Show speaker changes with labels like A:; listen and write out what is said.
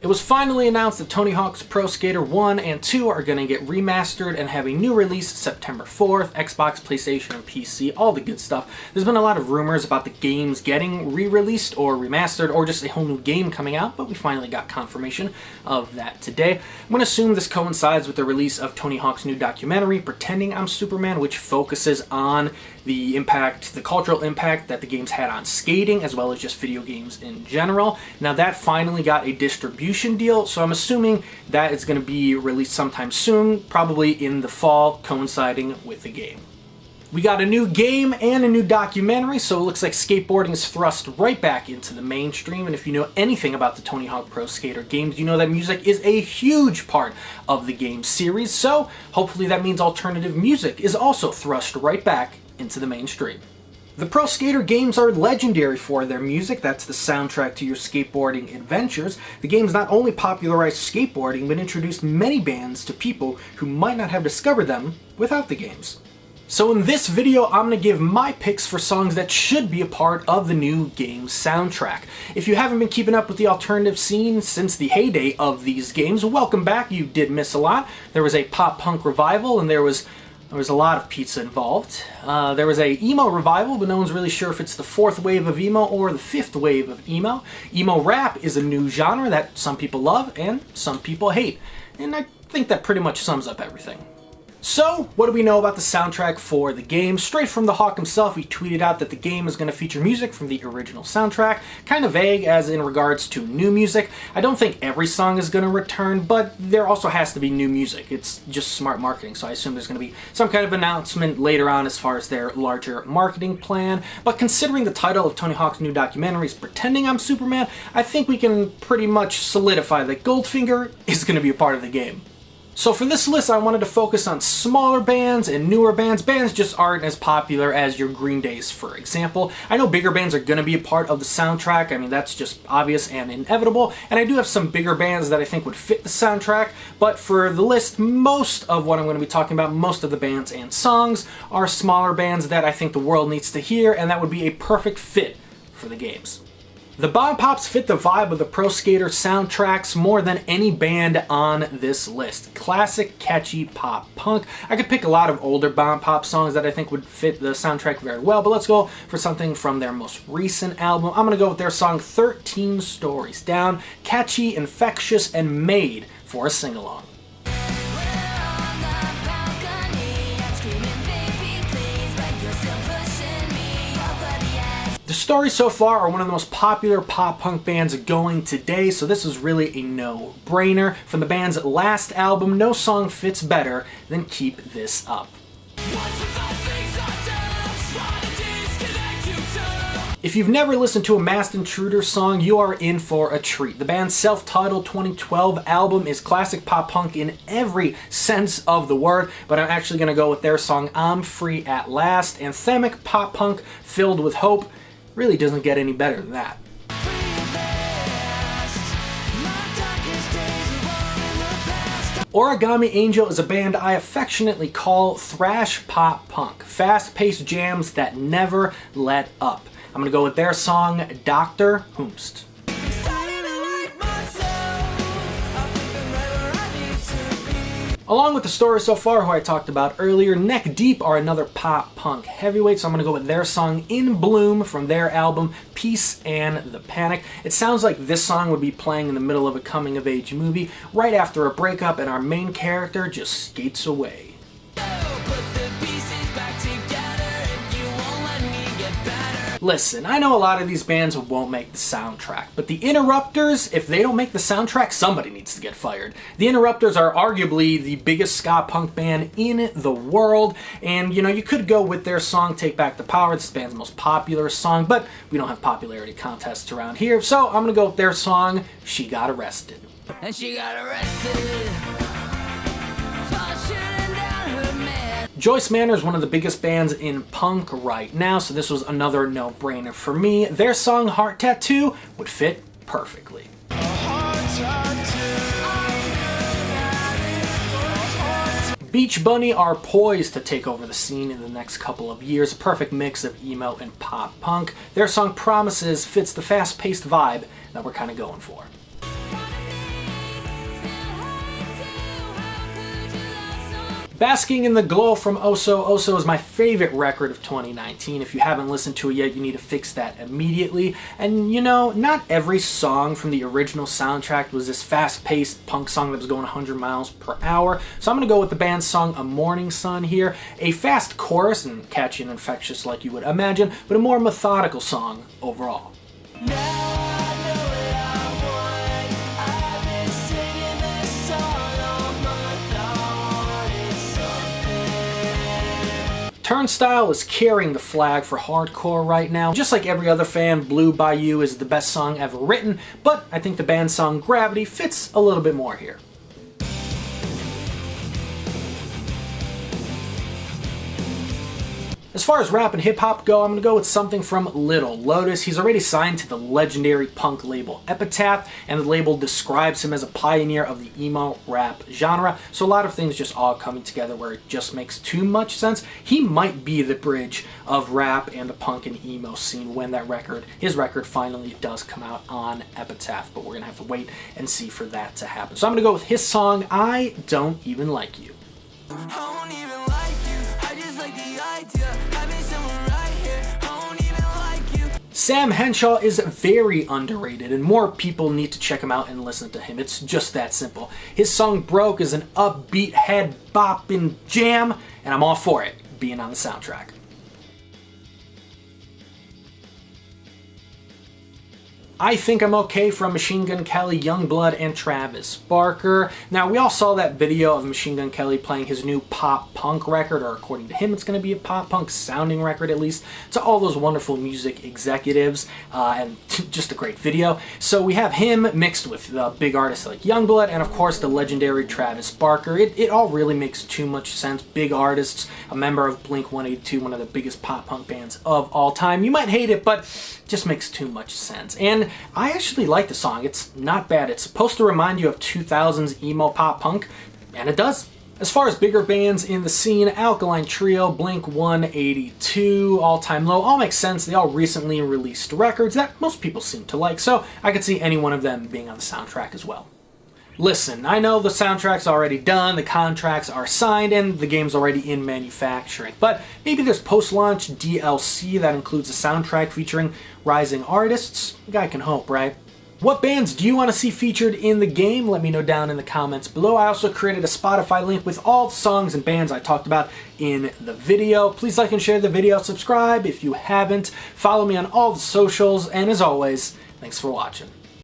A: It was finally announced that Tony Hawk's Pro Skater 1 and 2 are going to get remastered and have a new release September 4th, Xbox, PlayStation, and PC, all the good stuff. There's been a lot of rumors about the games getting re-released or remastered or just a whole new game coming out, but we finally got confirmation of that today. I'm going to assume this coincides with the release of Tony Hawk's new documentary, Pretending I'm Superman, which focuses on the impact, the cultural impact that the games had on skating, as well as just video games in general. Now that finally got a distribution deal, so I'm assuming that it's going to be released sometime soon, probably in the fall, coinciding with the game. We got a new game and a new documentary, so it looks like skateboarding is thrust right back into the mainstream. And if you know anything about the Tony Hawk Pro Skater games, you know that music is a huge part of the game series, so hopefully that means alternative music is also thrust right back into the mainstream. The Pro Skater games are legendary for their music. That's the soundtrack to your skateboarding adventures. The games not only popularized skateboarding, but introduced many bands to people who might not have discovered them without the games. So in this video, I'm going to give my picks for songs that should be a part of the new game soundtrack. If you haven't been keeping up with the alternative scene since the heyday of these games, welcome back. You did miss a lot. There was a pop-punk revival, and there was a lot of pizza involved. There was a emo revival, but no one's really sure if it's the fourth wave of emo or the fifth wave of emo. Emo rap is a new genre that some people love and some people hate. And I think that pretty much sums up everything. So, what do we know about the soundtrack for the game? Straight from the Hawk himself, he tweeted out that the game is going to feature music from the original soundtrack. Kind of vague as in regards to new music. I don't think every song is going to return, but there also has to be new music. It's just smart marketing, so I assume there's going to be some kind of announcement later on as far as their larger marketing plan. But considering the title of Tony Hawk's new documentary is Pretending I'm Superman, I think we can pretty much solidify that Goldfinger is going to be a part of the game. So for this list, I wanted to focus on smaller bands and newer bands. Bands just aren't as popular as your Green Days, for example. I know bigger bands are going to be a part of the soundtrack. I mean, that's just obvious and inevitable. And I do have some bigger bands that I think would fit the soundtrack. But for the list, most of what I'm going to be talking about, most of the bands and songs, are smaller bands that I think the world needs to hear, and that would be a perfect fit for the games. The Bomb Pops fit the vibe of the Pro Skater soundtracks more than any band on this list. Classic, catchy pop punk. I could pick a lot of older Bomb Pop songs that I think would fit the soundtrack very well, but let's go for something from their most recent album. I'm going to go with their song 13 Stories Down. Catchy, infectious, and made for a sing-along. The Stories so far are one of the most popular pop-punk bands going today, so this is really a no-brainer. From the band's last album, no song fits better than Keep This Up. If you've never listened to a Masked Intruder song, you are in for a treat. The band's self-titled 2012 album is classic pop-punk in every sense of the word, but I'm actually going to go with their song I'm Free at Last. Anthemic pop-punk filled with hope. Really doesn't get any better than that. Origami Angel is a band I affectionately call thrash pop punk. Fast-paced jams that never let up. I'm gonna go with their song Dr. Whomst. Along with The Story So Far, who I talked about earlier, Neck Deep are another pop-punk heavyweight, so I'm going to go with their song In Bloom from their album Peace and the Panic. It sounds like this song would be playing in the middle of a coming-of-age movie, right after a breakup, and our main character just skates away. Listen, I know a lot of these bands won't make the soundtrack, but the Interrupters, if they don't make the soundtrack, somebody needs to get fired. The Interrupters are arguably the biggest ska punk band in the world, and you know, you could go with their song Take Back the Power. It's the band's most popular song, but we don't have popularity contests around here, so I'm gonna go with their song She Got Arrested. And she got arrested. Joyce Manor is one of the biggest bands in punk right now, so this was another no-brainer for me. Their song Heart Tattoo would fit perfectly. Beach Bunny are poised to take over the scene in the next couple of years. A perfect mix of emo and pop punk. Their song Promises fits the fast-paced vibe that we're kind of going for. Basking in the Glow from Oso. Oso is my favorite record of 2019. If you haven't listened to it yet, you need to fix that immediately. And you know, not every song from the original soundtrack was this fast-paced punk song that was going 100 miles per hour. So I'm going to go with the band's song A Morning Sun here. A fast chorus and catchy and infectious like you would imagine, but a more methodical song overall. Turnstile is carrying the flag for hardcore right now. Just like every other fan, Blue Bayou is the best song ever written, but I think the band's song Gravity fits a little bit more here. As far as rap and hip-hop go, I'm going to go with something from Little Lotus. He's already signed to the legendary punk label Epitaph, and the label describes him as a pioneer of the emo rap genre, so a lot of things just all coming together where it just makes too much sense. He might be the bridge of rap and the punk and emo scene when his record finally does come out on Epitaph, but we're going to have to wait and see for that to happen. So I'm going to go with his song, I Don't Even Like You. Sam Henshaw is very underrated, and more people need to check him out and listen to him. It's just that simple. His song Broke is an upbeat, head-bopping jam, and I'm all for it being on the soundtrack. I Think I'm Okay from Machine Gun Kelly, Youngblood, and Travis Barker. Now, we all saw that video of Machine Gun Kelly playing his new pop-punk record, or according to him, it's going to be a pop-punk sounding record at least, to all those wonderful music executives, and just a great video. So we have him mixed with big artists like Youngblood, and of course the legendary Travis Barker. It all really makes too much sense. Big artists, a member of Blink-182, one of the biggest pop-punk bands of all time. You might hate it, but it just makes too much sense. And I actually like the song. It's not bad. It's supposed to remind you of 2000s emo pop punk, and it does. As far as bigger bands in the scene, Alkaline Trio, Blink-182, All Time Low, all make sense. They all recently released records that most people seem to like, so I could see any one of them being on the soundtrack as well. Listen, I know the soundtrack's already done, the contracts are signed, and the game's already in manufacturing, but maybe there's post-launch DLC that includes a soundtrack featuring rising artists. A guy can hope, right? What bands do you want to see featured in the game? Let me know down in the comments below. I also created a Spotify link with all the songs and bands I talked about in the video. Please like and share the video, subscribe if you haven't, follow me on all the socials, and as always, thanks for watching.